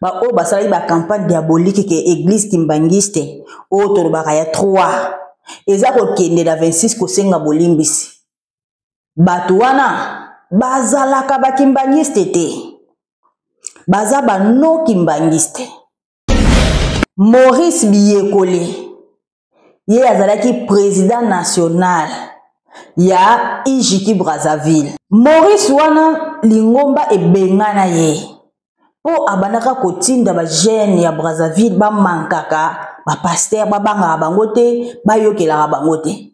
ba o basala ba campagne diabolique que église kimbangiste o to ba ya 3 eza ko kende na 26 ko senga bolimbisi batu wana bazalaka ba kimbangiste te baza ba no kimbangiste. Maurice Biyekole ye azalaki président national ya Ijiki Brazzaville. Maurice wana lingomba ebengana ye po abanaka kotinda ba jeune ya Brazzaville ba mankaka ba pasteur ba banga bango te ba yokela bango te.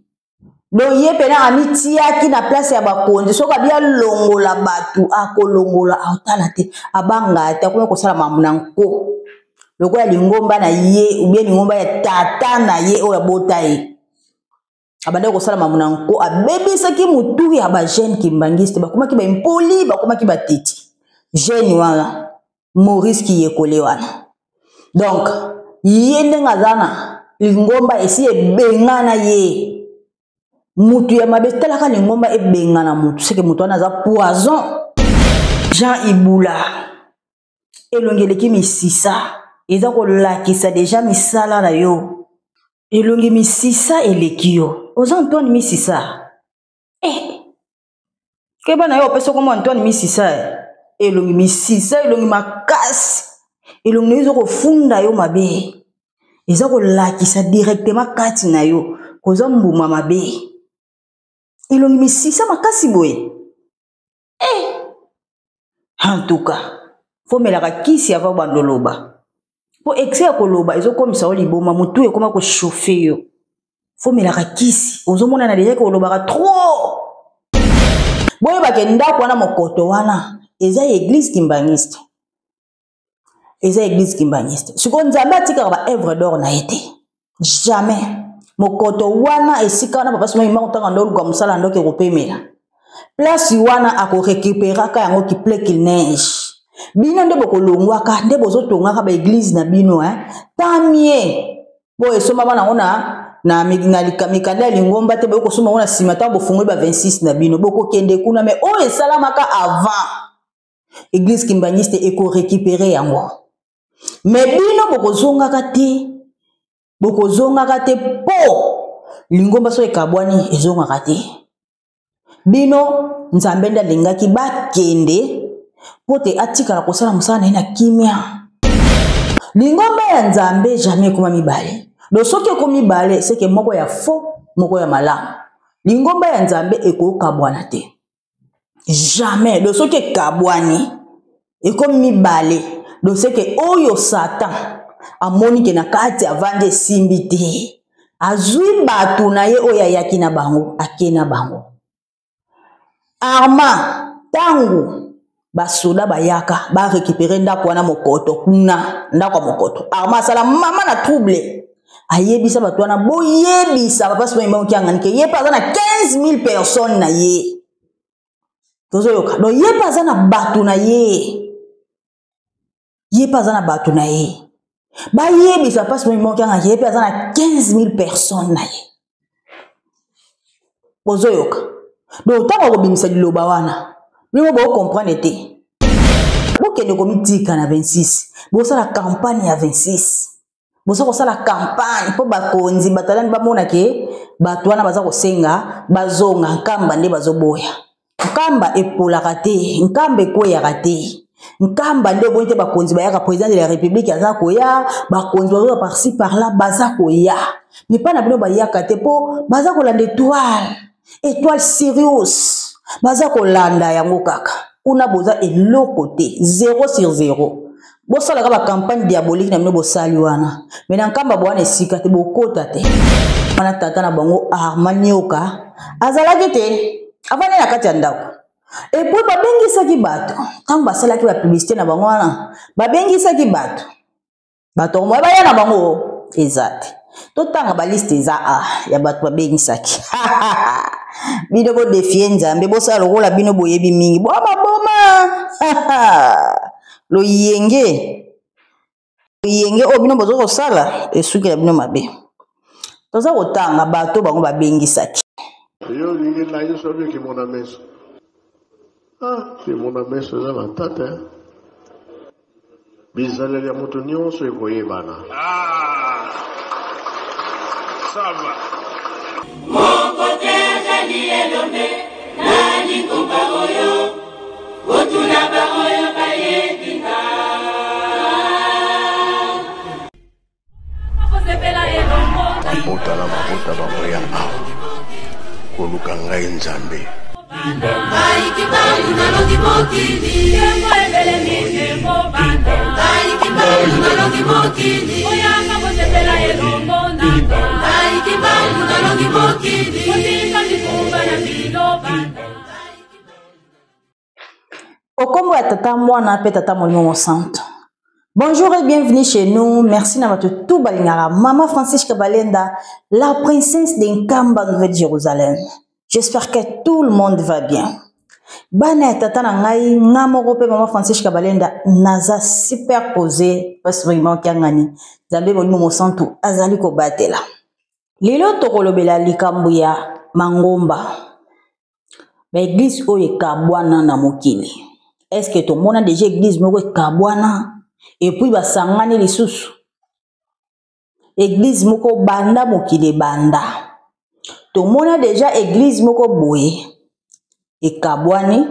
Do ye pena amitiaki na place ya bakonzi soka bia longola batu akolongola autala te abanga te akoma kosala mamuna nko lokola lingomba na ye ou bien lingomba ya tata na ye o ya botai abanda kosala mamuna nko abebisaki mutu ya ba jeune kimbangiste bakoma ki ba impoli bakoma ki batiti jeune wana Maurice Biyekole wana. Donc ye ndenga zana lingomba esi ebengana ye mutu ya mabetala ka lingomba ebengana mutu seke mutu wana za poison. Jean Ibula elongeleki misisa eza ko lakisa deja misala na yo elongi misisa eleki yo oza Antoine misisa keba na yo peso komo Antoine misisa elongi misisa elongi makasi elongi zo ko funda yo mabe eza ko lakisa directement kati na yo koza mbuma mabe elongi misisa makasi boye en tout cas faut melaka kisi ava bandoloba po excès koloba ezo komisa oliboma mutu ekoma ko chauffer yo faut melaka kisi ozomona na deja ko lobaka trop boye bakenda kwana mokoto wana eza église kimbangiste siko nzambe atika ba œuvre d'or na été jamais mokoto wana esika wana papa sima imako tanga ndolu kwa musala ndoke kopemela place wana ako récupérer ka yango ki pleut qu'il neige bino nde bokolongwaka nde bozotongaka ba église na bino tamie bo esoma bana ona na mikanda lingomba te boko soma ona simata bo fungwe ba 26 na bino boko kende kuna mais o esalamaka avant église kimbangiste eko récupérer yango mais bino bokozongaka te po lingomba so ekabwani ezongaka te bino nzambe nda lingaki bakende pote atika na kosala musala na ina kimia lingomba ya nzambe jamais kuma mibale do soki ko mibale c'est que moko ya faux moko ya malamu lingomba ya nzambe eko kabwana te jamais do soki kabwani eko mibale do c'est que oyo satan amoni ke na kati avande simbi te azui batu na ye oya yaki na bango akena bango arma tangu basoda bayaka ba récupérer ndako wana mokoto kuna ndako mokoto arma sala mama na trouble ayebisa batu wana boyebisa papa so imba okianga ke ye pa na 15000 personnes na ye tozo yoka do ye pa na batu na ye ba yebisa papa so imba okianga ye pa na 15000 personnes na ye tozo yoka do tango ko bimisa liloba wana bino bo comprendre te bokende komitika na 26 bosala campagne ya 26 bosako sala campagne po bakonzi batalani bamona ke batu wana baza kosenga bazonga nkamba nde bazoboya nkamba epolaka te nkamba ekoyaka te nkamba nde bonite bakonzi bayaka président de la république aza koya bakonzi bazoya par-ci par-là baza koya mais pas na bino bayaka te po baza kolanda étoile Sirius baza kolanda yango kaka kuna boza eloko te 0 sur 0 bosala ka ba campagne diabolique na bino bosali wana mais na nkamba bwana esika te bokota te wana tata na bango Armanioka azalaki te avane na kati ya ndako et puis babengisaki bato tango basalaki ba publicité na bango wana babengisaki bato mo baya na bango ezate totanga ba liste eza ya bato babengisaki bino bo defie nzambe bosala lokola bino boyebi mingi boma lo yenge o bino bozo kosala esuki na bino mabe toza kotanga bato bango babengisaki yo lingi na yo sobi ki mona meso ki mona meso za na tata bizaleli ya moto nyonso ekoyebana. Ah, ça va. Mon côté, Jali Elomé, Nani Kumbaoyo, Otuna Baoyo Bayedika. Otala mabota bamoya awa koluka ngai nzambe. Kibangu nalogi mokili, Kembo ebele mikembo banda. Kibangu nalogi mokili, Oyanga bosepela elongo nanga. Kibangu nalogi mokili, Otinga mikumba ya milo banda. Okombo ya tata mwana pe tata molimo santo. Bonjour et bienvenue chez nous. Merci na bato tout balingara. Maman Francisca Balenda, la princesse d'Inkamba Nouvelle-Jérusalem. J'espère que tout le monde va bien. Bana tata na ngai ngamoko pe Maman Francisca Balenda naza superposé parce vraiment kiangani. Zambe molimo santo azali ko batela. Lelo tokolobela likambo ya Mangomba. Ba église oyo ekabwana na mokili. Est-ce que tout le monde a déjà église moko ekabwana? Et puis basangani lisusu église moko banda mokili banda to mona déjà église moko boye ekabwani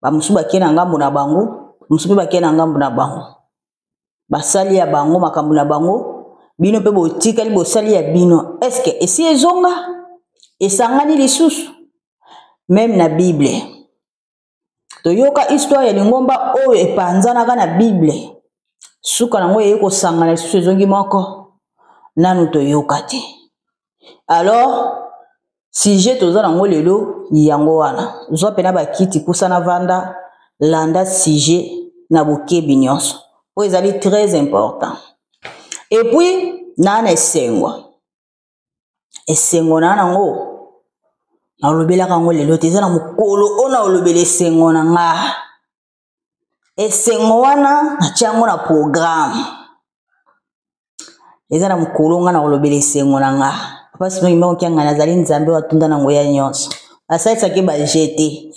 ba musu bakena ngambo na bango musu bakena ngambo na bango basali ya bango makambo na bango bino pe botikali bosali ya bino est-ce que esi ezonga esangani lisusu même na Bible toyoka histoire ya lingomba oyo epanzanaka na Bible suka nango yeko sangana lisusu ezongi moko nanu toyoka te. Alors sujet toza nango lelo yango wana zwa pena bakiti kusana vanda landa sujet na bokebi nyonso oyo ezali très important. Et puis nana esengo na nango na olobela kango lelo teza na mukolo ona olobele esengo na nga esengo wana na tiango na programme eza na mukolo nga na olobele esengo na nga parce que mimo kianga nazali nzambe watunda na ngoya nyonso asaitsa ke ba jeté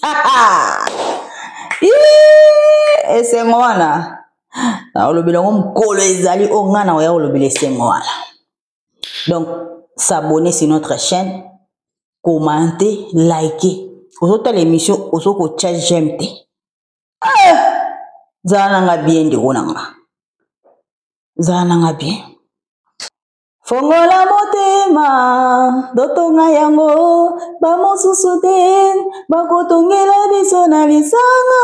esengo wana na olobele ngo mukolo ezali o nga na oya olobele esengo wana. Donc s'abonner sur notre chaîne, commenter, liker. Aux autres l'émission, aux autres j'aime te. Zananga bien de ronanga. Zananga bien. Fongola motema, dotonga yango, bamosusu ten, bakotongela biso na lisanga,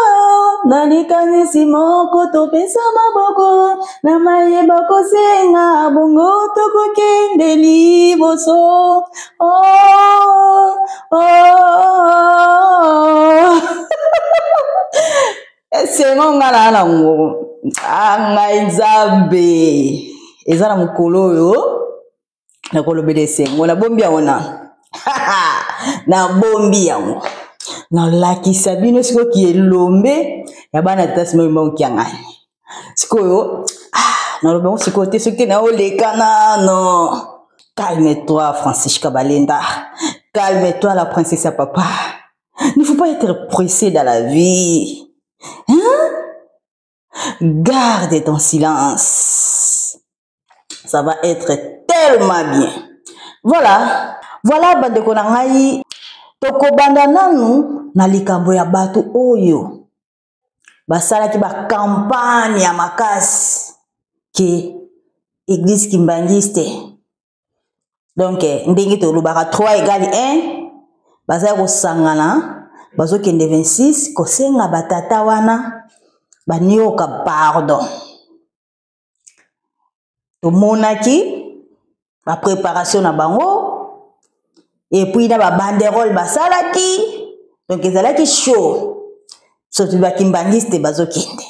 nalikanisi moko topesa maboko, na mayeba kosenga, bongo tokokende liboso. Oh, oh. Esengo ngala nango, anga nzambe. Ezana mukolo yo. Na kolobele sengo na bombi ona na bombi yango na lakisa bino siko ki elombe ya bana tasima mbo kiangani siko na lobo siko te soki na olekana non. Calme-toi Francisca Balenda, calme-toi la princesse à papa. Il ne faut pas être pressé dans la vie, hein? Garde ton silence, ça va être tellement bien. Voilà bandeko na ngai tokobanda nanu na likambo ya bato oyo basalaki ba campagne ya makasi ke église kimbangiste. Donc ndenge tolobaka 3 égale 1 bazali kosangana bazokende 26 kosenga batata wana banioka pardon. Tomonaki ba préparation na bango et puis na ba banderole basalaki donc ezalaki show soki ba kimbangiste bazokende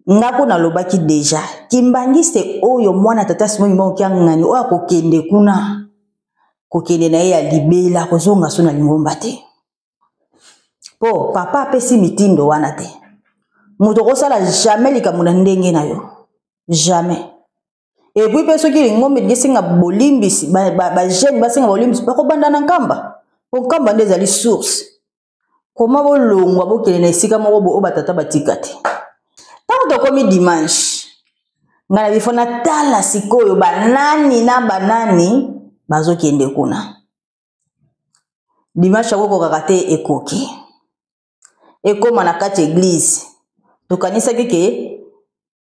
ngako na lobaki déjà kimbangiste oyo mwana tata simo mimo kiangani oyo akokende kuna kokende na ye ya libela kozonga so na lingomba te po papa apesi mitindo wana te moto kosala jamais likambo na ndenge na yo jamais. Et puis parce que ngombe ngesinga bolimbisi ba jeune basinga bolimbisi ba kobanda na nkamba po nkamba ndezali source comment bolongwa bokele na esika moko bo batata batikate tant to komi dimanche ngana bifona tala sikoyo banani na banani bazo kende kuna dimanche ko kakate ekoki ekoma na kati église to kanisa kike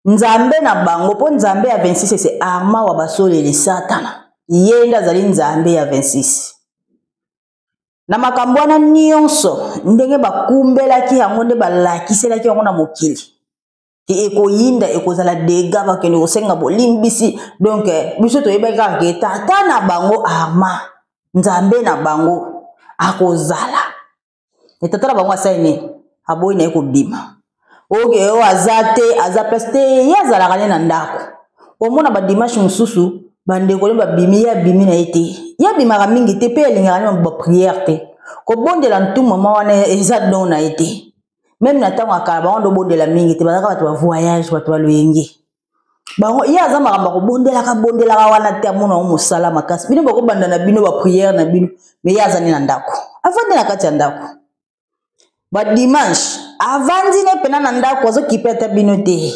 nzambe na bango po nzambe ya 26 c'est arma wa basole le satana yenda zali nzambe ya 26 na makambo wana nyonso ndenge bakumbelaki yango nde balakiselaki yango na mokili ki ekoyinda ekozala dega bakende kosenga bolimbisi donc biso toyebaka ke tata na bango arma nzambe na bango akozala tata na bango asaini aboyi na ekobima oke o azate aza place te yazalaka ne na ndako omona ba dimanche mususu bandeko le babimi ya bimi na ete ya bimaka mingi te pe elingaka ne ba prière te ko bondela ntu mama wana eza don na ete même na tango akala bango ndo bondela mingi te bazaka bato ba voyage bato ba loyenge bango ya za makamba ko bondela wana te amona o musala makasi bino bako banda na bino ba prière na bino me ya za ne na ndako avandi na kati ya ndako ba dimanche avandi ne pena na ndako azo kipeta bino te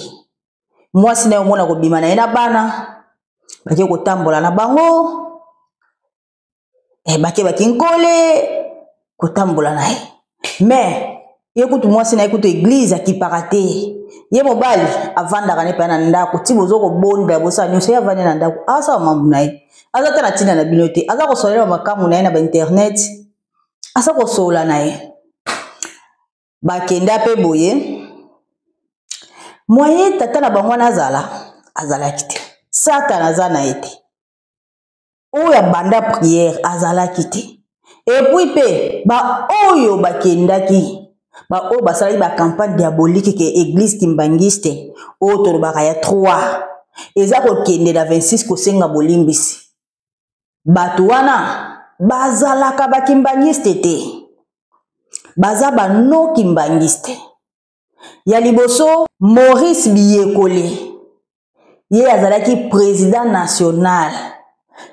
mwasi na omona ko bima na ena bana bake ko tambola na bango bake bakinkole ko tambola na mais yekutu mwasi na yekutu église akipaka te ye mobali avandaka ne pena na ndako ti bozo ko bonda bosa nyonso ya vandi na ndako asa mambu na ye aza ta na tina na bino te aza ko solela makamu na ye na ba internet asa ko sola na ye bakenda pe boye moye tata na bango azalaki te satana aza na ete oya banda prière azalaki te et puis pe ba oyo bakendaki ba oyo basalaki ba campagne diabolique ke église kimbangiste oyo tolobaka ya 3 eza kokende na 26 kosenga bolimbisi bato wana bazalaka bakimbangiste te baza bano kimbangiste ya liboso Maurice Biyekole ye azalaki président national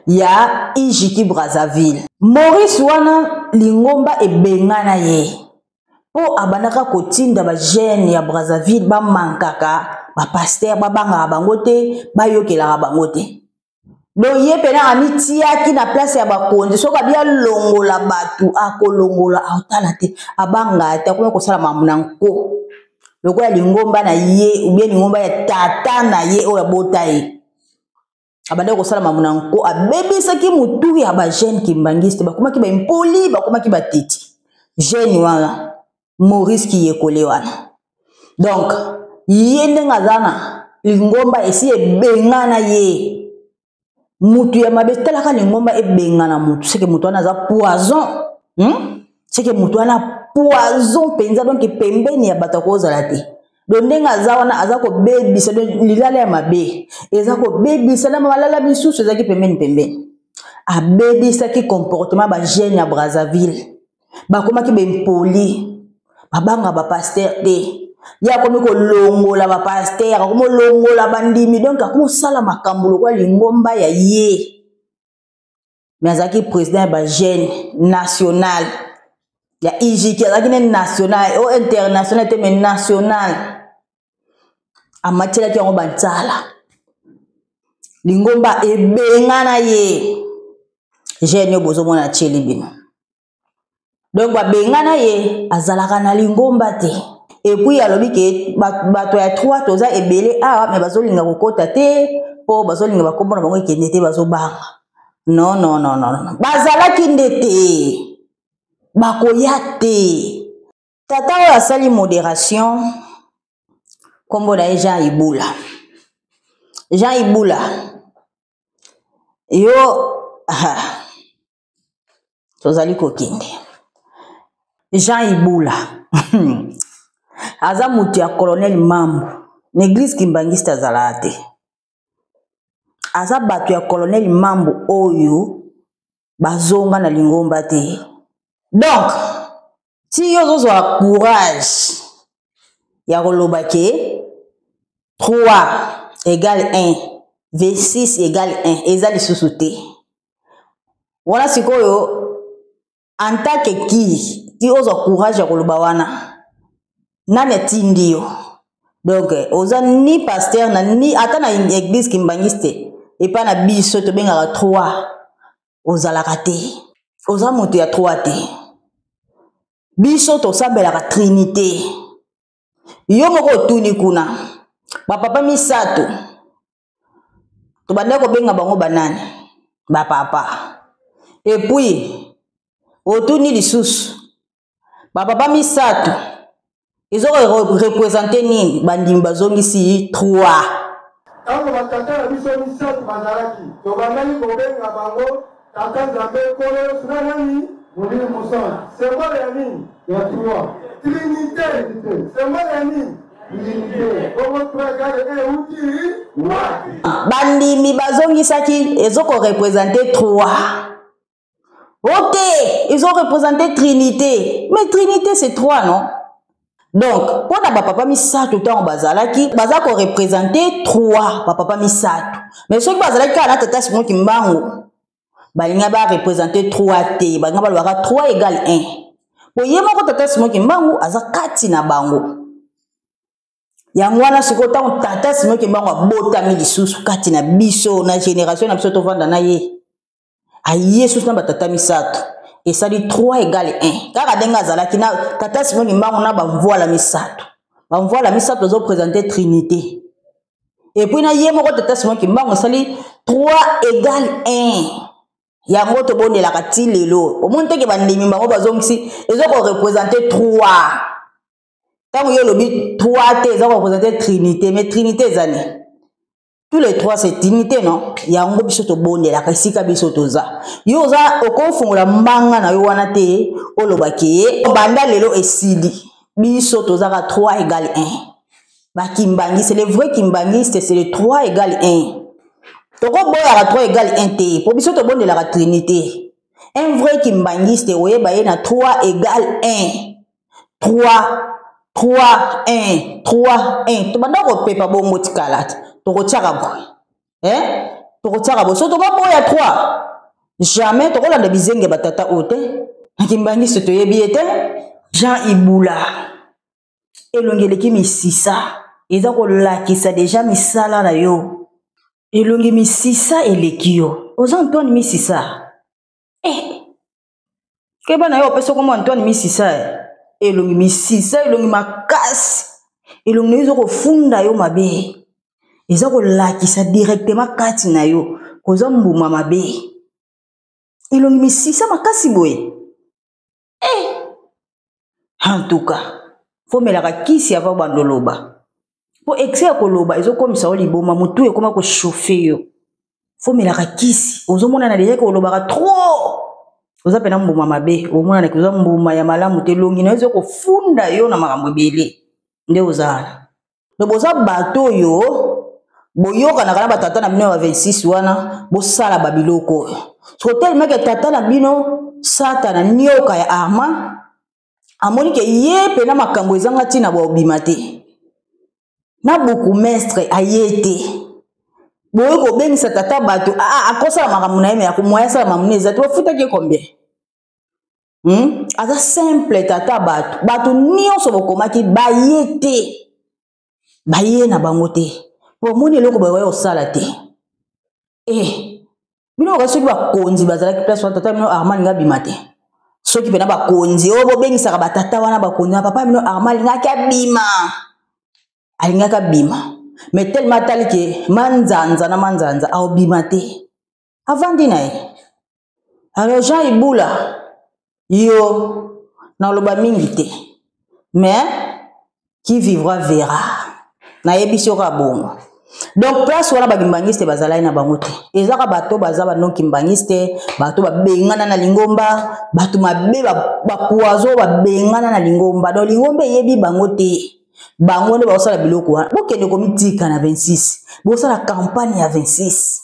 ya Ijiki Brazzaville Maurice wana lingomba ebengana ye po abanaka kotinda ba jeune ya Brazzaville ba mankaka ba pasteur ba banga bango te ba yokela bango te do ye pena amitiaki na place ya bakonzi soka bia longola batu akolongola autala te abanga te akome kosala mamuna nko lokola lingomba na ye ou bien lingomba ya tata na ye oyo abota ye abanda kosala mamuna nko abebisaki mutu ya ba jeune kimbangiste bakomaki ba impoli bakomaki ba titi jeune wana Maurice Biyekole wana donc ye ndenga zana lingomba esi ebengana ye mutu ya mabestalaka lingomba ebengana mutu seke mutu wana za poison seke mutu wana poison penza donc pembeni ya bato kozala te do ndenga za wana aza ko bebisa lilala ya mabe eza ko bebisa na malala bisusu ezaki pembeni abebisa ki comportement ba jeune ya Brazzaville bakomaki bempoli babanga ba pasteur te ya komi ko longola ba pasteur komo longola bandimi donc akomo sala makambulo kwa lingomba ya ye mais azaki président ba jeune national ya Ijiki azaki ne national o international te mais national amatela ki yango bantala lingomba ebengana ye jeune bozo mona cheli bino donc ba bengana ye azalaka na lingomba te et puis alobi ke bato ya 3 toza ebele awa mais bazolinga kokota te po bazolinga bakombo na bango ekende te bazobanga non bazalaki ndete bakoya te tata oyo asali modération kombo na ye Jean Ibula yo tozali kokende Jean Ibula aza mutu ya colonel Mambo l'église kimbangiste azala te aza bato ya colonel Mambo oyo bazonga na lingomba te donc si yo zozwa courage ya koloba ke 3 égale 1 26 égale 1 eza lisusu te wana sikoyo en tant que ki ozwa courage ya koloba wana nane tindi yo Donc oza ni pasteur na ni ata na église kimbangiste et pas na biso to benga 3 ozalaka te oza moto ya 3 te biso to sambelaka trinité yo moko otuni kuna bapapa misato to banda ko benga bango banani bapapa et puis otuni lisusu bapapa misato ils ont représenté nini bandimi bazongisi 3 tango batata na biso misato bazalaki tobandaki kobenga bango tata nzambe kolo sina nani molili mosala symbole ya nini ya 3 trinité symbole ya nini trinité bongo 3 égale 1 outi wapi bandimi bazongisaki ezoko représenter 3 ok ils ont représenté trinité mais trinité c'est 3 non. Donc, pour na papa misato tant bazalaki, bazako représenter 3 papa misato. Mais ceux qui bazalaki na tata Simon Kimbangu, balinga ba représenter 3 te, balinga ba lwaka 3 égale 1. Pour yema ko tata Simon Kimbangu aza kati na bango. Yango wana sikota on tata Simon Kimbangu abotami lisusu kati na biso na génération na biso to vanda na ye. A Yesus na batata misato. Et ça dit 3 égale 1. Car denga zalaki na tata Simon Kimbangu na ba voila misato. Ba voila misato zo présenter trinité. Et puis na yemo ko tata Simon Kimbangu sali 3 égale 1. Ya moto bonne la kati lelo. Au monte ke bandimi bango bazongisi ezo ko représenter 3. Tant yo lobi 3 te zo représenter trinité mais trinité zani. Tous les 3 c'est trinité non yango biso to bonde la kasika biso toza yo za okofungola mbanga na yo wana te olobaki banda lelo esidi biso toza ka 3 égale 1 ba kimbangi c'est le vrai kimbangiste c'est le 3 égale 1 toko boya ka 3 égale 1 te po biso to bonde la trinité un vrai kimbangiste oye ba ye na 3 égale 1 3 1 to banda ko pepa bongo tikalata toko tchakabo toko tchakabo so to ba boya 3 jamais toko landa bizenge batata ote nakimbangi se to yebiete Jean Ibula elongeleki misisa eza ko lakisa déjà misala na yo elongi misisa elekio oza Antoine misisa keba na yo peso comme Antoine misisa elongi misisa elongi makasi elongi izo ko funda yo mabe eza ko lakisa directement kati na yo koza mbuma mabe elongi misisa makasi boye en tout cas faut melaka kisi avant bandoloba po excès ko loba ezo komisa o liboma mutu e koma ko chauffer yo faut melaka kisi ozomona na déjà ko loba trop oza pena mbuma mabe omona na koza mbuma ya malamu te longi na ezo ko funda yo na makambo ebele nde ozala do boza bato yo boyoka na kana batata na bino ya 26 wana bosala babiloko so tellement que tata na bino satana nyoka ya arma amoni ke ye pena makambo ezanga tina ba obima te na buku mestre ayete boye ko bengisa tata bato akosala makambo na ye me akomoya sala mamuneza to futa ke combien aza simple tata bato nyonso bokomaki bayete baye na bango te po moni eloko baye osala te bino ka soki bakonzi bazalaki place wana tata bino Armand nga bima te soki pena bakonzi o bobengisaka batata wana bakonzi papa bino Armand ngaki abima alingaka bima mais tellement tali ke manzanza na manzanza aobima te avandi na ye alors Jean Ibula yo na loba mingi te mais qui vivra verra na yebiso ka bongo. Donc place wana bakimbangiste bazalai na bango te ezaka bato bazaba non kimbangiste bato babengana na lingomba bato mabe bapuazo babengana na lingomba do lingomba yebi bango te bango ne basala biloko wana bokende komitika na 26 bosala campagne ya 26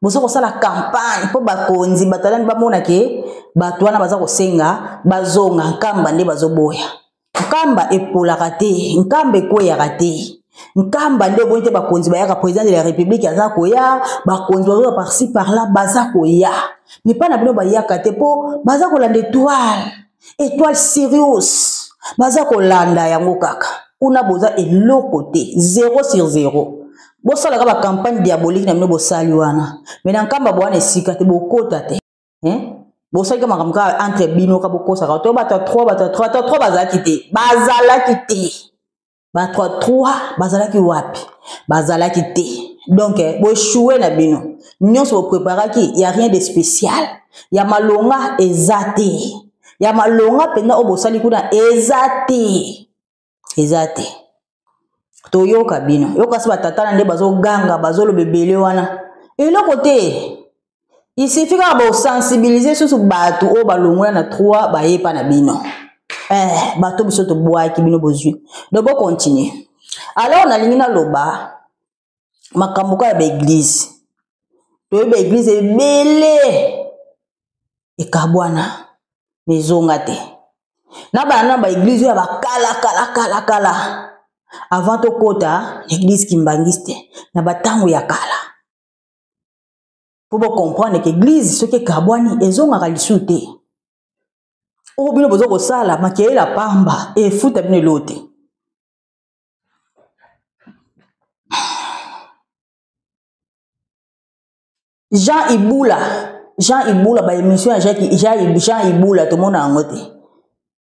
boso kosala campagne po bakonzi batalani bamona ke bato wana baza kosenga bazonga nkamba nde bazoboya nkamba epolaka te nkamba ekweyaka te nkamba nde bonite bakonzi bayaka président de la république aza koya bakonzi bazo par-ci par-là baza koya mais pas na bino bayaka te po baza kolanda étoile Sirius baza kolanda yango kaka kuna boza eloko côté 0 sur 0 bosala ka campagne diabolique na mino bosali wana mais na nkamba bwana esika te bokota te bosali ka makambo entre bino ka bokosa ka to bata 3 bazalaki te ba 3 bazalaki wapi bazalaki te donc bo échouer na bino nyonso bo préparaki y a rien de spécial ya malonga ezate ya malonga pena obosali kuna ezate toyoka bino yoka se batatana nde bazoganga bazolobebele wana eloko te il suffit ka sensibiliser sur bato o balongola na 3 bayepa na bino bato biso to boaki bino bozwi donc bo continuer alors na lingi na loba makambo ka ya église to ba église ebele ekabwana mezonga te na ba église ya bakala avant to kota l'église kimbangiste na batango ya kala pour comprendre que l'église ce que kabwani ezonga kalisu te o bino bozo ko sala makeye la pamba e futa bino lote Jean Iboula ba émission Jean Iboula to mona ngote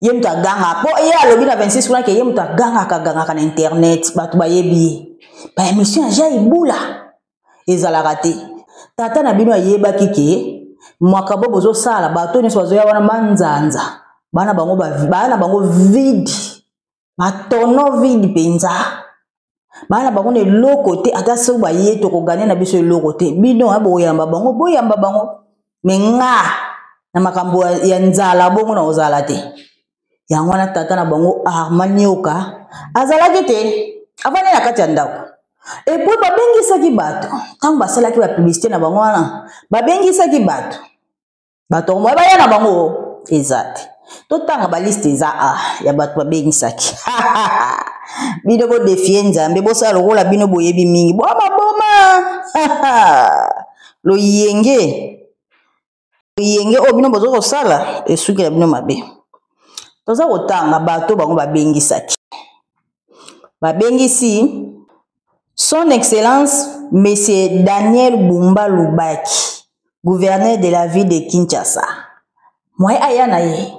ye mta ganga po ye alobi na 26 kuna ke ye mta ganga ka na internet batu ba yebi ba émission Jean Iboula ezala raté tata na bino yeba kike mwakabo bozo sala bato ne sozo ya wana manzanza bana bango vide matono vide penza bana bango ne loko te ata so ba yeto ko gagner na biso loko te bino boyamba bango menga na makambo ya nzala bongo na ozala te yango na tata na bango armanioka azala te avane na kati ya ndako et puis babengisa ki bato tant basala ki ba publicité na bango wana babengisa ki bato mo ba ya na bango ezate to tanga ba liste za ya bato babengisa ki bino bo defie nzambe bo sala lokola bino boyebi mingi boma lo yenge o bino bozo kosala esuki ya bino mabe toza kotanga bato bango babengisaki babengisi Son Excellence Monsieur Daniel Bumba Lubaki, gouverneur de la ville de Kinshasa. Moi ayana ye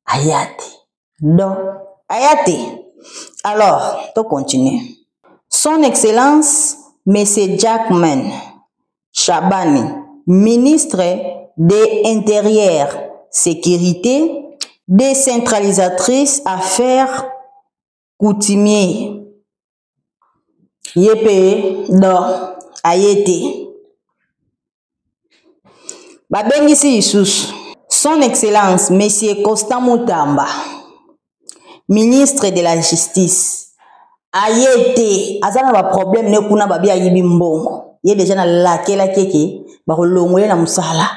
ayate. Donc ayate. Alors, to continue. Son Excellence Monsieur Jackman Chabani, ministre de l'Intérieur, Sécurité, décentralisatrice, affaires coutumier. Yepe do ayete babengisi Isus Son Excellence Monsieur Constant Mutamba, ministre de la Justice ayete azana ba problème ne kuna babi ayibi mbongo ye deja na lakela keke ba kolongole na musala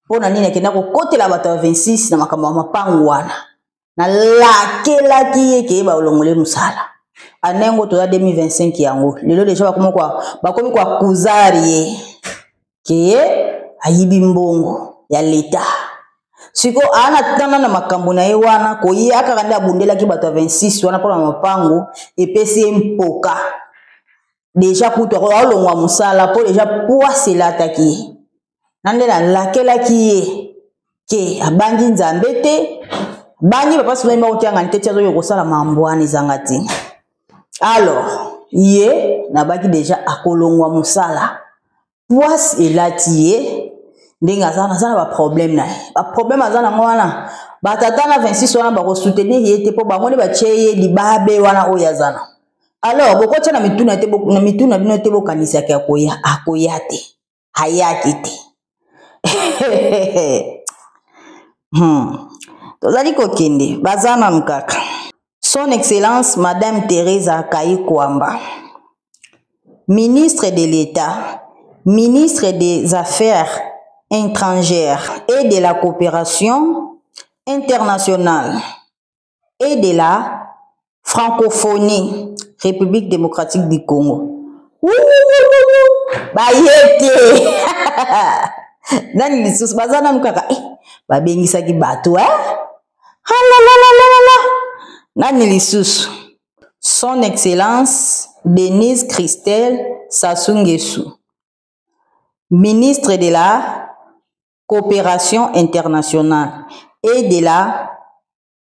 pona nini akenda ko kotela bato 26 na makambo mapangu wana na lakela keke ba kolongole musala anengo to 2025 yango lelo deja bakomi kwa kuzari ke ayibi mbongo ya leta siko ana tana na makambo na ye wana ko ye akakanda bundela ki bato 26 wana pona mapango epesi mpoka deja kuto ko olongwa musala po deja poisela taki nande na lakela ki ke abangi nzambe te bangi papa souvent ba otianga ntete zo yokosala mambwani zangati. Alors, ye nabaki deja akolongwa musala. Poas elatiye ndenga sana ba problème na. Ba problème azana ngwana. Ba tata na 26 wana ba ko soutenir yete po ba ngone ba cheye libabe wana oyazana. Alors, boko tena mituna te na mituna bino te bokanisa ka koya akoyate. Hayaki te. Tozali kokende bazana mkaka. Son Excellence Madame Teresa Kayi-Kwamba, ministre de l'État, ministre des Affaires étrangères et de la coopération internationale et de la francophonie, République démocratique du Congo. Bayete! Nani lisus bazana mkaka babengisa ki bato Nani lisusu Son Excellence Denise Christelle Sassou Nguesso, ministre de la Coopération internationale et de la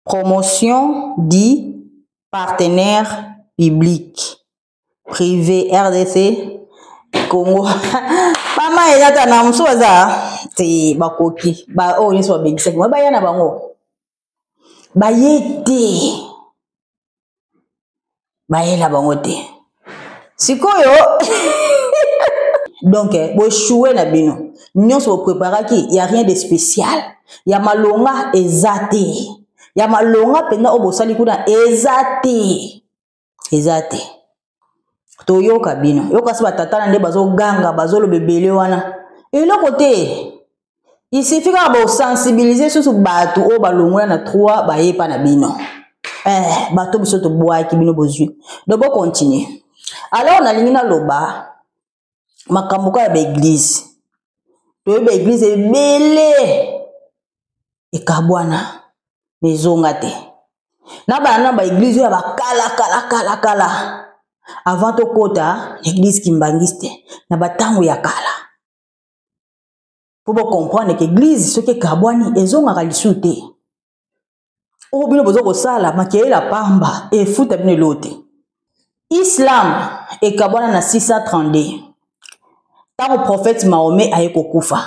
promotion du partenaire public privé RDC Congo. Mama elata na msoza te bakoki ba o yeso babengisa moi bayana bango bayete bayela bango te sikoyo. Donc bo choué na bino nyonso bo préparaki y a rien de spécial ya malonga ezate ya malonga penda obosali kuna ezate toyoka bino yoka si batatana nde bazoganga bazolobebele wana eloko te. Il suffit de sensibiliser sur bato o balongwa na 3 bayepa na bino bato biso to boa ki bino bozui. Donc on continue. Alors on a lingina loba makambo ka ba église to ba église ebele ekabwana mezonga te na bana ba église ya bakala avant to kota l'église kimbangiste na batango ya kala. Pour comprendre que l'église ce que kabwani ezonga kalisute o bino bozo ko sala makeye la pamba e futa bino lote. Islam e kabwana na 632 tant prophète Mahomet a kokufa.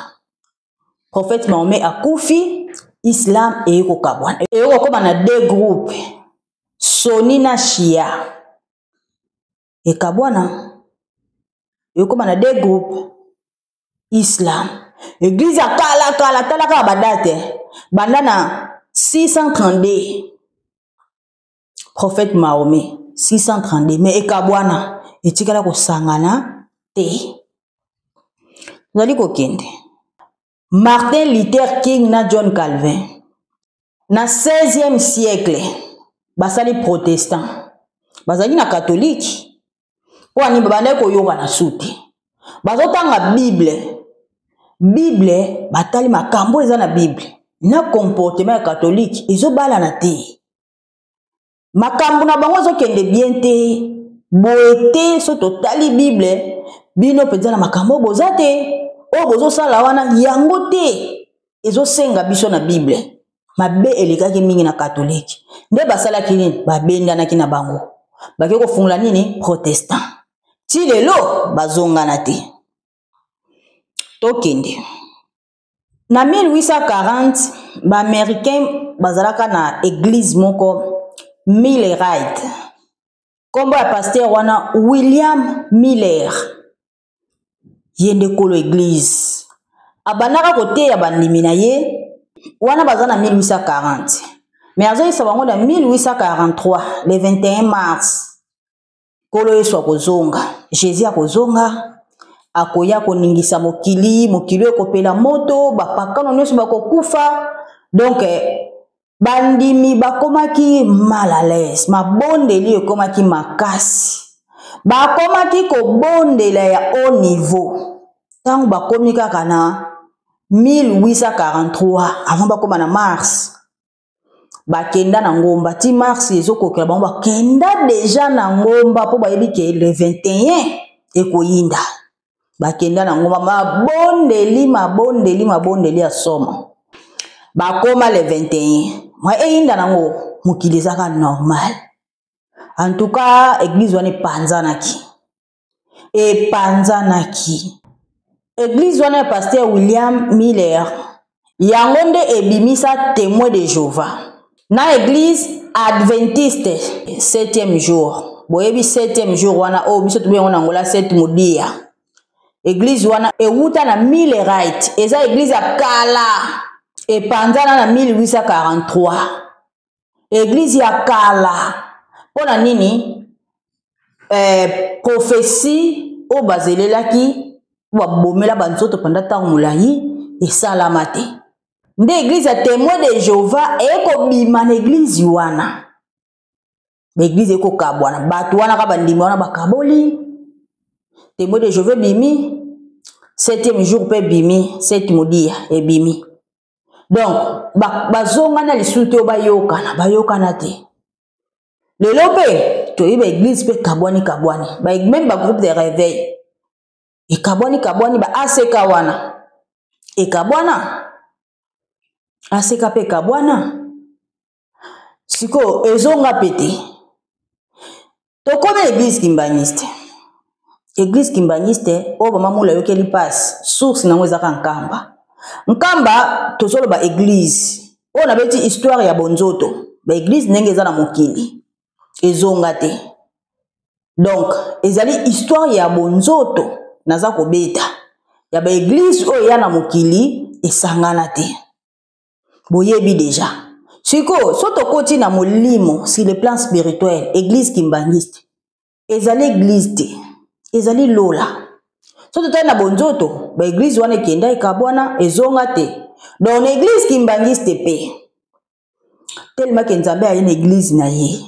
Prophète Mahomet a kufi, Islam e ko kabwana e ko koma na 2 groupes Sunni na Shia e kabwana e koma na 2 groupes Islam. Église ya kala badate bandana 632 prophète Mahomet 632 mais ekabwana etikala ko sangana te. Zali ko kende Martin Luther King na John Calvin na 16e siècle basali protestant bazali na catholique wani babane ko yoga na suti bazotanga Bible batali makambo eza na Bible na comportement ya catholique ezobala na te makambo na bango zokende bien te boete so totali Bible bino penza na makambo bozate o bozo sala wana yango te ezosenga biso na Bible mabe elekaki mingi na catholique nde basala kinini babenda na kina bango bake ko fungula nini protestant ti lelo bazonga na te. Tokende na 1840 ba américain bazalaka na église moko Millerite kombo ya pasteur wana William Miller yende kolo église abanaka kote ya bandimi na ye wana bazana 1840 mais azoyisa bango na 1843 le 21 mars kolo yesu akozonga Jésus akozonga akoya koningisa mokili ekopela moto bapakano nyonso bakokufa. Donc bandimi bakomaki mal à l'aise mabondeli ekomaki makasi bakomaki kobondela ya haut niveau tango bakomi kaka na 1843 avant bakoma na mars bakenda na ngomba ti mars ezokokela bango bakenda deja na ngomba po bayebi ke le 21 ekoyinda bakenda na ngomba mabondeli ya somo bakoma le 21 mwa eyinda nango mokili ezaka normal. En tout cas église wana epanzanaki église wana ya pasteur William Miller yango nde ebimisa témoin de Jéhovah na église adventiste 7e jour boyebi 7e jour wana o biso tubengo na ngola 7 mudia. Église wana ewuta na Millerite eza église ya kala epanzana na 1843 église ya kala pona nini prophétie o bazelelaki babomela banzoto pendant temps mulayi esalama te nde église ya témoin de Jéhovah ekobima na église wana l'église ekokabwana bato wana ka bandimi wana bakaboli témoin de Jéhovah bimi 7e jour pe bimi 7 mudia e bimi. Donc bazonga na lisuti o bayokana te lelo pe tu es église pe kabwani même ba groupe de réveil et kabwani ba aseka wana e kabwana aseka pe kabwana siko ezonga pete to comme église kimbaniste o ba mamula yokeli passe source nango ezaka nkamba tozolo ba église o na beti histoire ya bonzoto ba église ndenge eza na mokili ezonga te donc ezali histoire ya bonzoto naza kobeta ya ba église o ya na mokili esangana te boyebi déjà siko soto koti na molimo sur le plan spirituel église kimbaniste ezali église te ezali lola soto tali na bonzoto ba église wana ekenda ekabwana ezonga te donc na église kimbaniste pe tellement que nzambe aye na église na ye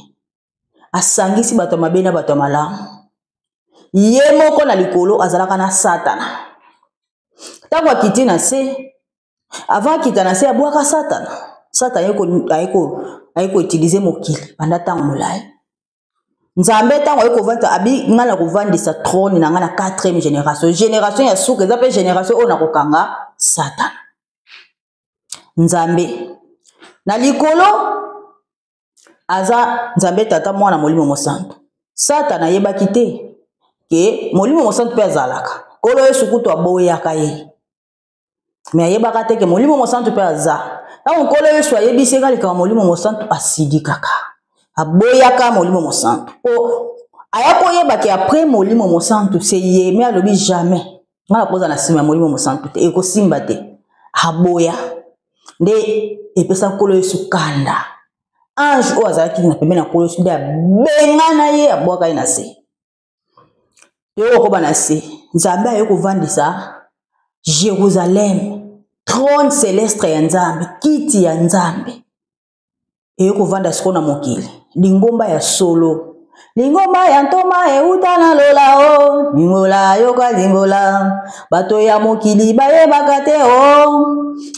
asangisi bato mabe na bato malamu ye moko na likolo azalaka na satana tango akiti na se avant akita na se abwaka satana ayeko utiliser mokili panda tango molai nzambe tango ayeko vanta abi ngala kovandisa trône na ngana 4e génération ya suka eza pe génération oyo na kokanga satana nzambe na likolo aza nzambe tata mwana molimo mosantu satana yebaki te ke molimo mosantu pe azalaka kolo yesu kutu aboyaka ye me ayebaka te ke molimo mosantu pe aza tango kolo yesu ayebisi ekaleka molimo mosantu asidikaka aboyaka molimo mosantu po aya koyeba ke après molimo mosantu se ye me alobi jamais ngala koza na sima ya molimo mosantu te ekosimba te aboya nde epesa kolo yesu kanda ange o azalaki na pembeni na kolo yesu nde abengana ye abwaka ye na se te okoba na se nzambe aye kovandisa Jérusalem trône céleste ya nzambe kiti ya nzambe eye kovanda siko na mokili lingomba ya solo lingomba ya ntoma euta na lola o limbola yoka limbola bato ya mokili bayebaka te o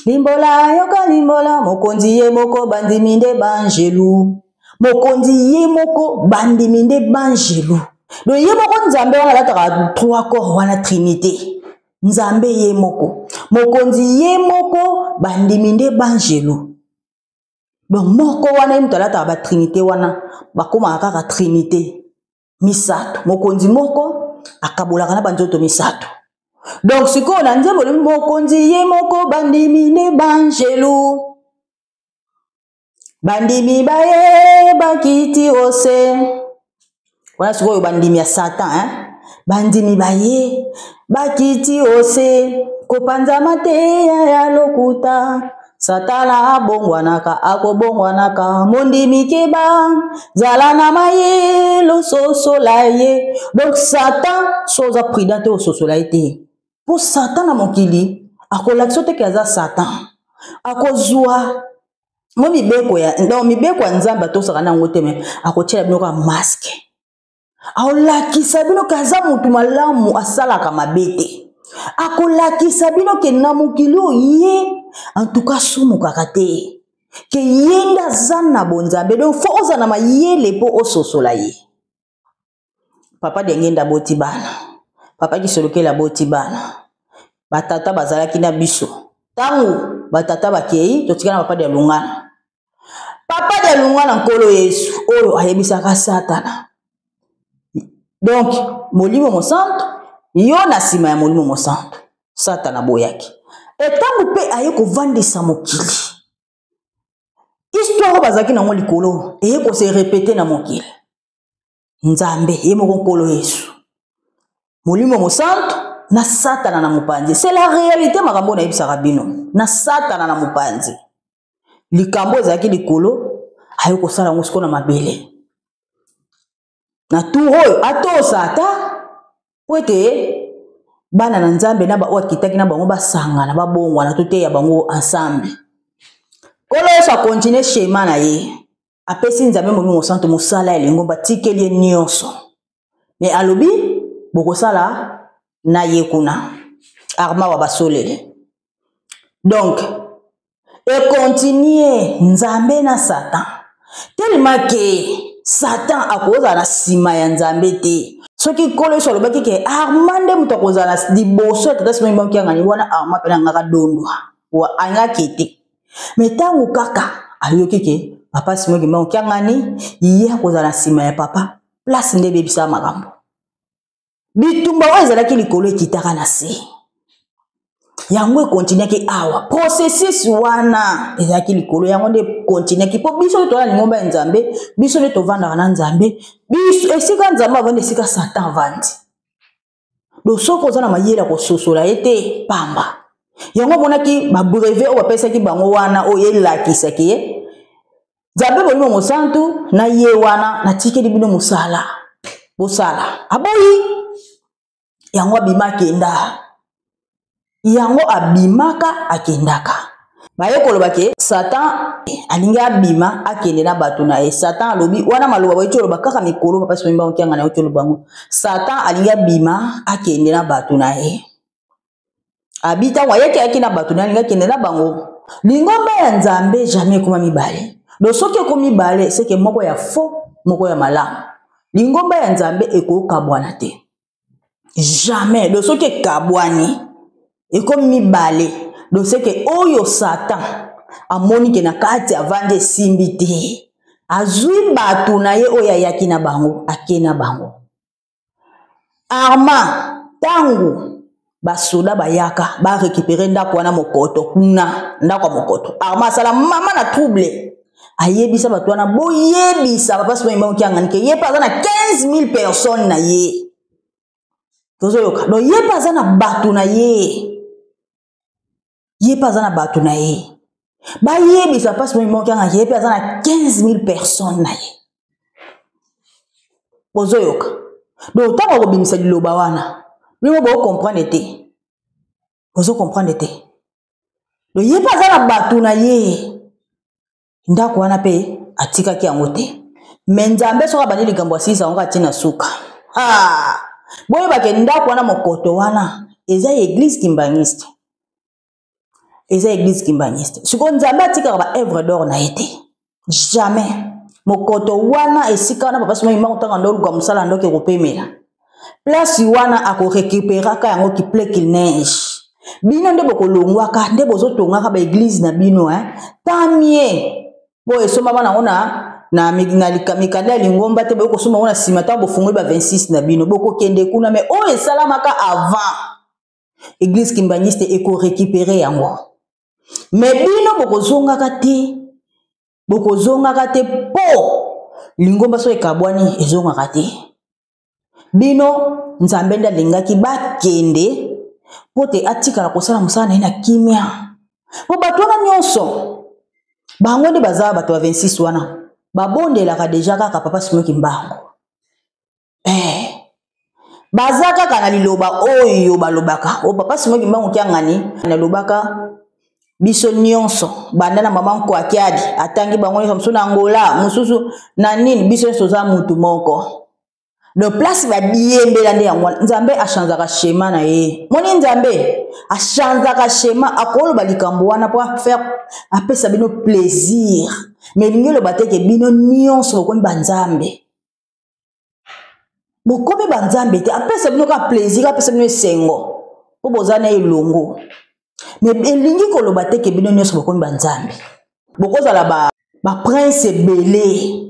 limbola yoka limbola mokonzi ye moko bandimi nde banjelu mokonzi ye moko bandimi nde banjelu do ye moko nzambe wana alataka 3 corps wana trinité nzambe ye moko mokonzi ye moko bandimi nde banjelu donc moko wana mutu alataka ba trinité wana bakoma kaka trinité misato mokonzi moko akabolaka na banzoto misato donc siko na nzembo mokonzi ye moko bandimi nde banjelu bandimi baye bakiti ose wana siko bandimi ya satan bandimi baye bakiti ose kopanza mateya ya lokuta satana abongwanaka akobongwanaka mondimi keba zala na mayelo sosola ye donc satan soza prudent o sosola ye pour satan na mokili akolakisa te ke aza satan akozwa mo mibeko ya donc mibeko ya nzambe atosaka nango te me akotiela bino ka masque aolakisa bino kaza mutu malamu asalaka mabe te akolakisa bino ke na mokili ye en tout cas sumukaka te ke ye nde aza na bonzambe donc fo oza na mayele mpo ososola ye papa de ngenda boti bana papa kisolokela boti bana batata bazalaki na biso tango batata bakei totika na papa de lungana nkolo yesu oyo ayebisaka satana donc molimo mosantu yo na sima ya molimo mosantu satana boyaki etango pe aye kovandisa mokili histoire bazaki nango likolo eye kose répéter na mokili nzambe ye moko nkolo yesu molimo mosantu na satana na mopanzi c'est la réalité makambo na yebisaka bino na satana na mopanzi likambo ezalaki likolo aye kosala yango siko na mabele na tour oyo atosa ata po ete bana na nzambe na baoyo akitaki na bango basangana babongwana to te ya bango ensemble kolo yesu akontinue shema na ye apesi nzambe molimo mosantu mosala elengo batikeli ye nyonso me alobi bokosala na ye kuna arma wa basolele donc ekontinue nzambe na satan tellement que Satan akoza na sima ya Nzambe te. Soki kolo so lobaki ke Armande muto akoza na liboso tata sima mbanki ngani wana Arma pena ngaka dondwa wa anga kete. Metangu kaka ayoki ke papa sima mbanki ngani iye akoza na sima ya papa place nde bebisa makambo. Bitumba wa ezalaki likolo ekitaka na se. Yango continue ki awa processus wana ezalaki likolo yango nde continue ki po biso to la ngomba Nzambe biso ne to vanda na Nzambe biso esika Nzambe avanda esika Satan vandi. Do soko za na mayela ko sosola ete pamba. Yango monaki ba brevet o bapesa ki bango wana o yelakisa ki Nzambe bolimo mosantu na ye wana na tike libino musala. Bosala. Aboyi yango abima kenda. Yango abimaka akendaka. Baye kolobake Satan alinga abima akende na batu na e. Satan alobi wana maluba boyi choloba kaka mikolo papa somba okianga na choloba ngo. Satan alinga abima akende na batu na e. Abita wayeke akina batu na alinga kende na bango. Lingomba ya Nzambe jamais kuma mibale. Do soki ko mibale seke moko ya faux moko ya malamu. Lingomba ya Nzambe eko kabwana te. Jamais do soki kabwani eko mibale do seke oyo Satan amoni ke na kati avande simbi te azui batu na ye oya yaki na bango akena bango. Arma tangu basoda bayaka ba récupérer ndako wana mokoto kuna ndako mokoto Arma sala mama na trouble ayebisa batu wana boyebisa papa so mbango kianga ke ye pa na 15,000 personnes na ye tozo yoka do ye pa na batu na ye. Ye pas na batu na ye. Ba ye bisa pas mo mo kanga ye pas na 15,000 personnes na ye. Bozo yoka. Do ta ko bimisa liloba wana. Bimo bo comprendre te. Bozo comprendre te. Do ye pas na batu na ye. Ndako wana pe atika ki yango te. Menzambe soka bandi likambo asisa onga tina suka. Ah! Boye ba ke ndako wana mokoto wana eza église kimbangiste. Eza église kimbangiste. Siko Nzambe atika ba œuvre d'or na été. Jamais. Mokoto wana esika wana papa sima imba utanga ndo lugwa musala ndo ke kopemela. Place wana ako récupérer ka yango ki plaît qu'il neige. Bino nde boko longwaka nde bozo tongaka ba église na bino tamie. Bo esoma bana ona na mikanda lingomba te boko soma ona simata bo fungwe ba 26 na bino boko kende kuna mais o esalamaka avant. Église kimbangiste eko récupérer yango. Mais bino bokozongaka te po lingomba so ekabwani ezongaka te. Bino Nzambe nda lingaki bakende pote atika la kosala musana na kimia. Po bato wana nyonso bango nde bazaba bato 26 wana babondelaka deja kaka papa simoki mbango. Bazaka kana liloba oyo balobaka o papa simoki mbango kiangani na lobaka biso nyonso banda na mama nko akiadi atangi bango nyonso musu na Angola mususu na nini biso nyonso za mutu moko. Le place va biembela nde yango Nzambe achanzaka schéma na ye. Moni Nzambe achanzaka schéma akoloba likambo wana pour faire apesa bino plaisir. Mais lingi lo bateke bino nyonso ko Nzambe. Bokobe banzambe te apesa bino ka plaisir apesa bino sengo. Po bozana elongo. Mais lingi ko lo bateke bino nyonso ko banzambe. Bokozala ba prince belé.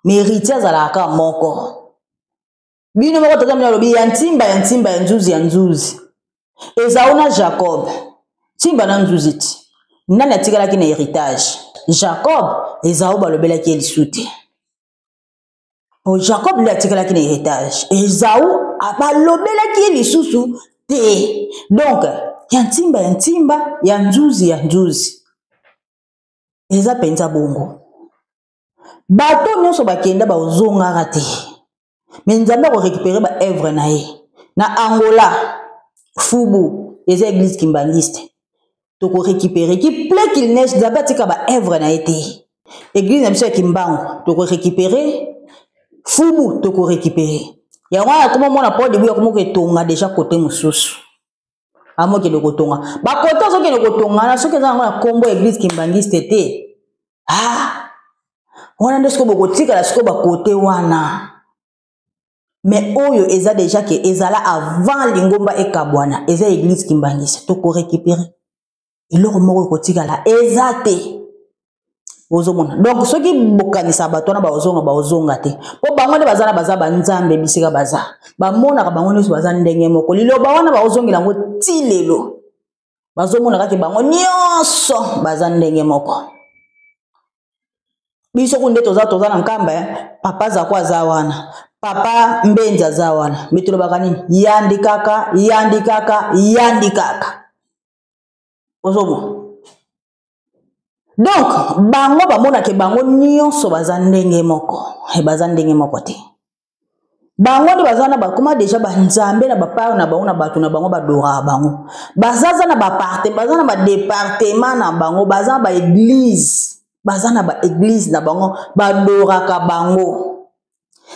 Méritier zala ka moko. Bino moko tazamina lobi ya nzuzi. Esauna Jacob. Timba na nzuzi ti. Nani atikala ki na héritage. Jacob Esau balobela ki elisuti. O Jacob lui atikala ki na héritage. Esau balobela ki elisusu te. Donc ya ntimba ya nzuzi. Eza penza bongo. Bato nyonso bakenda ba ozongaka te. Mais Nzambe ko récupérer ba œuvre na ye. Na Angola, Fubu, les églises kimbangiste. To ko récupérer qui plaît qu'il neige Nzambe tika ba œuvre na été. Église na biso kimbango, to ko récupérer Fubu, to ko récupérer. Ya wana comme mona po debu ya komo ke tonga déjà côté mususu. Amo ke loko tonga. Ba côté so ke loko tonga na so ke za ngona kombo église kimbangiste te. Ah! wana nde siko bokotikala siko bakote wana. Mais oyo eza déjà que ezala avant lingomba ekabwana eza église kimbangisa to ko récupérer eloko moko kotikala eza te ozomona. Donc soki bokanisa bato na baozonga te po bango nde bazala baza banzambe bisika baza bamona ka bango nyonso baza ndenge moko liloba wana baozongela ngo ti lelo bazomona kaka bango nyonso baza ndenge moko. Biso kunde toza na nkamba papa za kwa za wana papa mbenza za wana mitolo bakani yandi kaka ozomo. Donc bango bamona ke bango nyonso baza ndenge moko te. Bango ndi bazana bakoma déjà banzambe na baparo na bango na bato na bango badora bango bazaza na bazana ba département na bango bazana ba église na bango badora ka bango.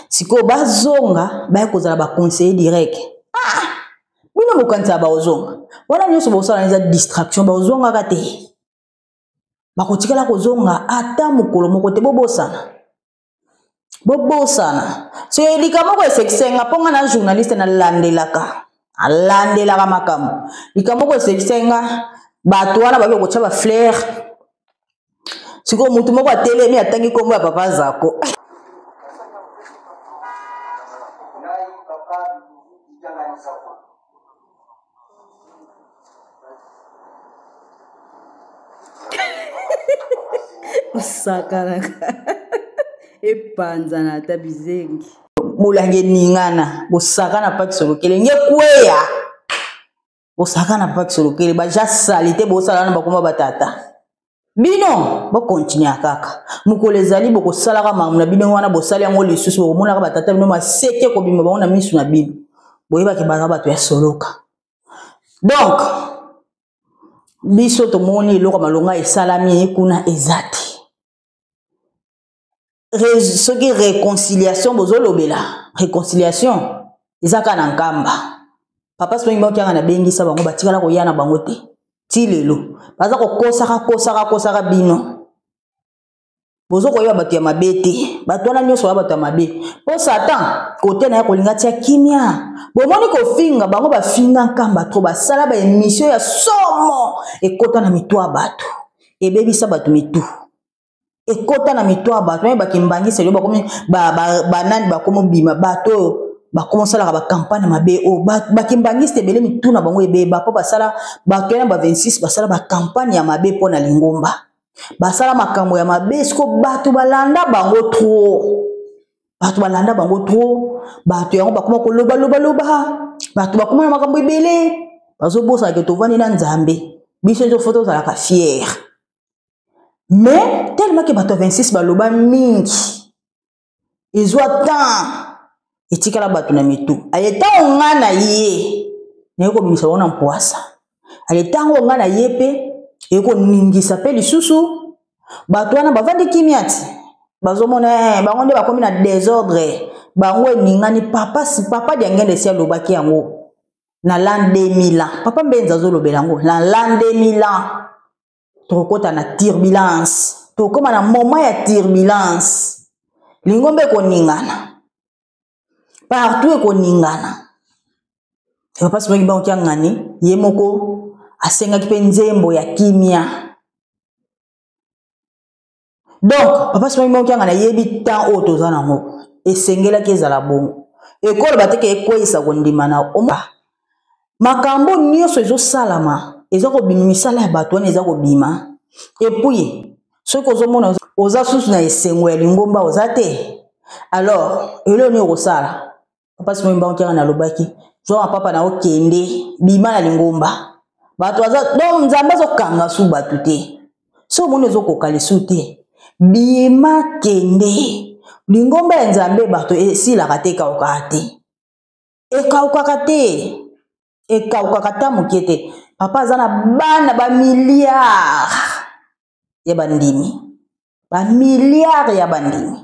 Siko bazonga ba kozala ba conseiller direct bino bokanisa ba ozonga wana nyonso bosala nza distraction ba ozonga kate bakotikala kozonga ata mukolo moko te bobosana so elika moko esekisenga ponga na journaliste na landelaka makambo lika moko esekisenga bato wana babe kocha ba fleur siko mutu moko atelemi atangi kombo ya papa zako Sakaraka epanza na tabizengi mulange ningana bosakana pa kisolokele nge kweya bosakana pa kisolokele baja salite bosala na bakoma batata bino bo continue kaka mukolezali boko salaka mamu na bino wana bosali yango lisusu bomona ka batata bino maseke ko bima bana misu na bino boyeba ke baza bato ya soloka. Donc biso to moni loko malonga esalami kuna ezati soki réconciliation bozolobela réconciliation ezaka na nkamba papa soki mboki na bengisa bango batikala ko yana bango te ti lelo baza ko kosaka bino bozo ko yoba bato ya mabete bato wana nyonso bato ya mabe po satan kote na ya kolinga tia kimia bomoni ko finga bango bafinga nkamba to basala ba émission ya somo ekota na mitwa bato ebebisa bato mitu ekota na mitwa bato me bakimbangisa yo bakomi banani bakomo bima bato bakomo sala ba campagne mabe o bakimbangisa ebele mitu na bango ebeba po basala bato na ba 26 basala ba campagne ya mabe po na lingomba basala makambo ya mabe siko bato balanda bango trop bato yango bakoma ko loba bato bakoma na makambo ebele bazobosa ke tovani na nzambe biso nzo photo za ka fier. Mais tellement que bato 26 baloba mingi ezwa temps etikala bato na mitu aleta ngana ye neko bimisa wana mpoasa aleta ngana ye pe eko ningisa pe lisusu bato wana bavandi kimiati bazomona bango nde bakomi na désordre bango ningani papa diangende sia lobaki yango na l'an 2000 ans papa mbenza zolobela yango na l'an 2000 ans tokota na turbulence tokoma na moment ya turbulence lingombe koningana partout koningana papa soki ba okiangani ye moko asenga kipe nzembo ya kimia. Donc papa soki ba okiangana yebi temps o tozana ngo esengela kezala bongo ekolo bateke ekoyisa kondima na oma makambo nyonso ezosalama ezako bimisala ya bato wana ezako bima epuye soki ozomona oza susu na esengo ya lingomba oza te alors elo ni okosala papa soki ba okiangana lobaki genre papa na okende bima na lingomba bato aza donc nzambe azokanga su bato te so moni ezokoka lisu te bima kende lingomba ya nzambe bato esilaka te ekaukaka ta mokie te papa aza na bana bamiliard ya bandimi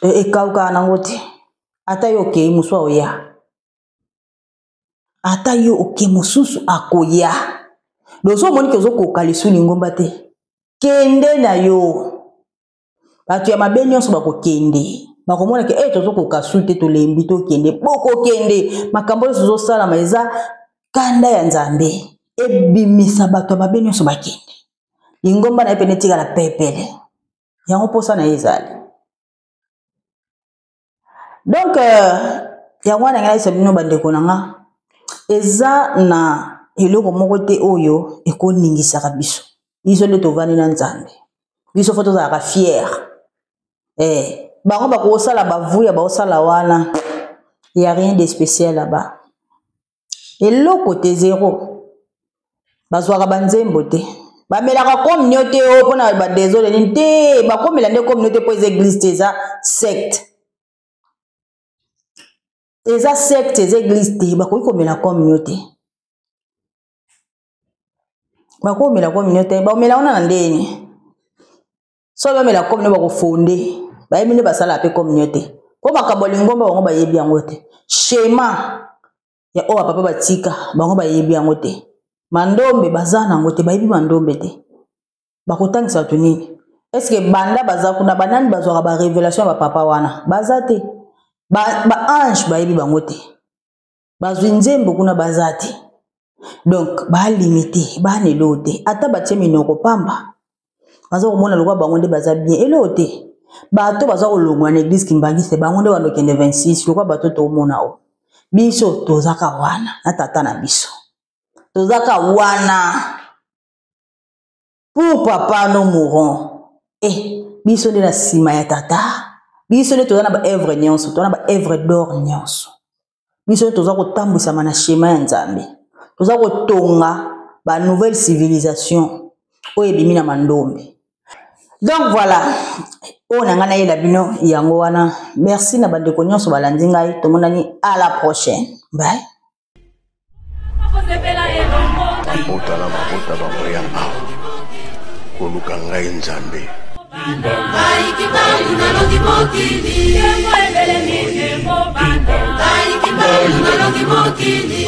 ekaukaka nango te ata yo okei mosu aoya ata yo oke mosusu akoya lozo omoni ke ozokoka lisu lingomba te kende na yo bato ya mabe nyonso bakokende bakomona ke tozokoka su te tolembi tokende bokokende makambo nyonso ezosalama eza kanda ya Nzambe ebimisa bato ya mabe nyonso bakende lingomba na ye pene etikala pepele yango mposa na ye ezali donc yango wana ngai nayebisa bino bandeko na nga eza na eloko moko te oyo ekoningisaka biso nde tovandi na Nzambe biso fo tozalaka fier bango bakosala bavuya bakosala wana ya rien de spécial là-bas eloko te zéro bazwaka banzembo te bamelaka communauté te mpona badésole nini te bakomela nde communauté mpo eza église te eza secte eza église te bakoki komela communauté bakomela communauté baomela wana na ndeni so bamela communauté bakofonde bayebi nde basala mpe communauté mpo makambo lingomba bango bayebi yango te shema ya oyo papa batika bango bayebi yango te mandombe baza nango te bayebi mandombe te bakotangisa bato nini eske banda baza kuna banani bazwaka barévélation ya bapapa wana baza te baange bayebi bango te bazwi nzembo kuna baza te donc balimite banelo te ata batie minoko pamba baza komona lokwa bango nde baza bien elo te bato baza kolongwa na église kimbangise bango nde bandokende 26 lokwa bato tomona o biso tozaka wana na tata na biso tozaka wana pour papa no mourons biso nde na nsima ya tata biso nde toza na baevre nyonso toza na baevre d'or nyonso biso nde toza kotambwisama na shema ya Nzambe toza kotonga banouvelle civilisation oyo ebimi na mandombe donc voilà oyo na ngai nayela bino yango wana merci na bandeko nyonso balandi ngai tomonani à la prochaine bye mabota bamoya awa koluka ngai Nzambe Mokili